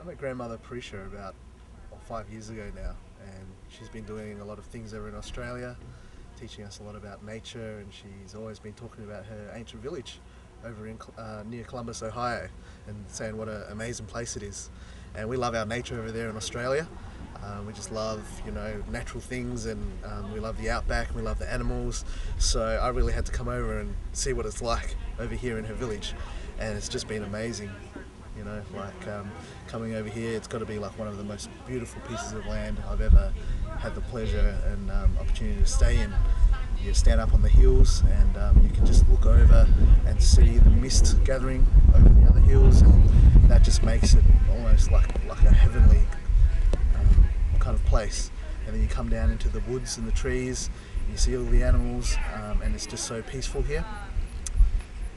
I met grandmother Parisha about 5 years ago now, and she's been doing a lot of things over in Australia, teaching us a lot about nature, and she's always been talking about her ancient village over in near Columbus, Ohio, and saying what an amazing place it is. And we love our nature over there in Australia. We just love, natural things, and we love the outback, and we love the animals. So I really had to come over and see what it's like over here in her village, and it's just been amazing. Coming over here, it's got to be like one of the most beautiful pieces of land I've ever had the pleasure and opportunity to stay in. You stand up on the hills, and you can just look over and see the mist gathering over the other hills, and that just makes it almost like a heavenly kind of place. And then you come down into the woods and the trees, you see all the animals, and it's just so peaceful here.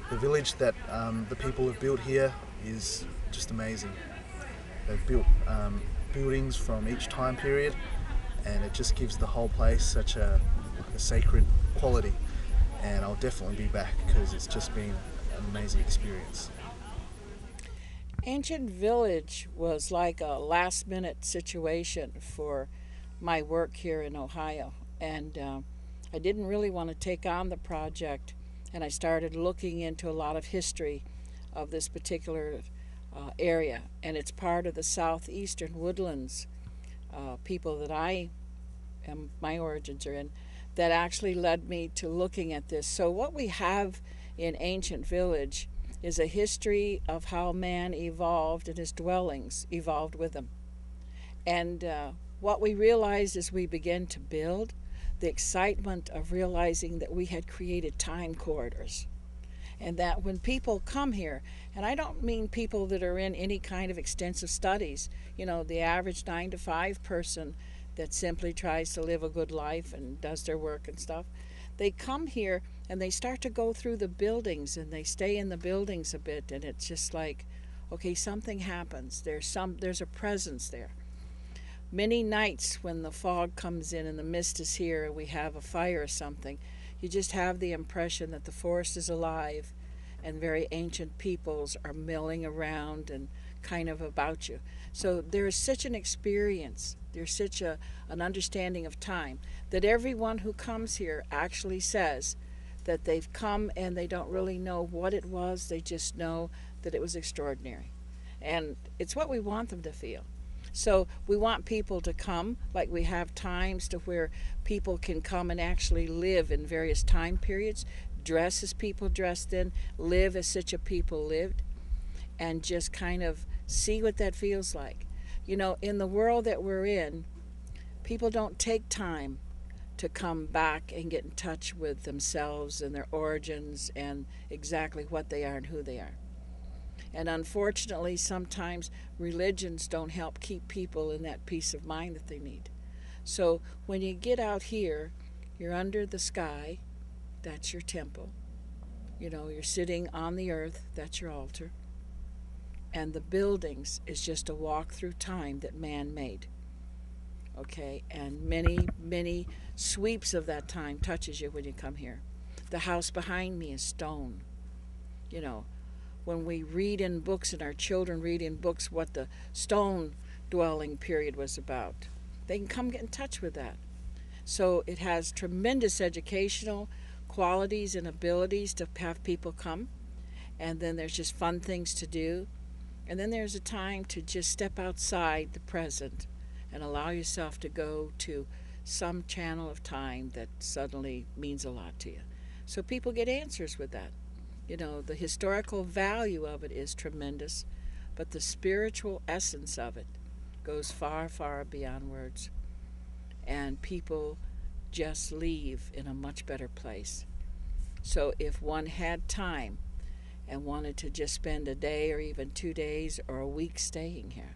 The village that the people have built here is just amazing. They've built buildings from each time period, and it just gives the whole place such a sacred quality. And I'll definitely be back because it's just been an amazing experience. Ancient Village was like a last minute situation for my work here in Ohio. And I didn't really want to take on the project, and I started looking into a lot of history of this particular area. And it's part of the southeastern woodlands, people that my origins are in, that actually led me to looking at this. So, what we have in Ancient Village is a history of how man evolved and his dwellings evolved with him. And what we realized as we began to build, the excitement of realizing that we had created time corridors. And that when people come here, and I don't mean people that are in any kind of extensive studies, the average 9 to 5 person that simply tries to live a good life and does their work and stuff, they come here and they start to go through the buildings and they stay in the buildings a bit, and it's just like, okay, something happens. There's a presence there. Many nights when the fog comes in and the mist is here and we have a fire or something, you just have the impression that the forest is alive and very ancient peoples are milling around and kind of about you. So there is such an experience, there's such an understanding of time, that everyone who comes here actually says that they've come and they don't really know what it was, they just know that it was extraordinary. And it's what we want them to feel. So we want people to come, like we have times to where people can come and actually live in various time periods, dress as people dressed in, live as such a people lived, and just kind of see what that feels like. In the world that we're in, people don't take time to come back and get in touch with themselves and their origins and exactly what they are and who they are. And unfortunately, sometimes religions don't help keep people in that peace of mind that they need. So when you get out here, you're under the sky, that's your temple. You're sitting on the earth, that's your altar. And the buildings is just a walk through time that man made. Okay, and many sweeps of that time touches you when you come here. The house behind me is stone. When we read in books and our children read in books what the stone dwelling period was about, they can come get in touch with that. So it has tremendous educational qualities and abilities to have people come. And then there's just fun things to do. And then there's a time to just step outside the present and allow yourself to go to some channel of time that suddenly means a lot to you. So people get answers with that. The historical value of it is tremendous, but the spiritual essence of it goes far, far beyond words. And people just leave in a much better place. So if one had time and wanted to just spend a day or even 2 days or a week staying here,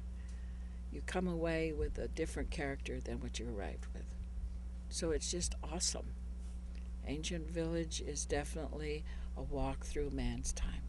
you come away with a different character than what you arrived with. So it's just awesome. Ancient Village is definitely a walk through man's time.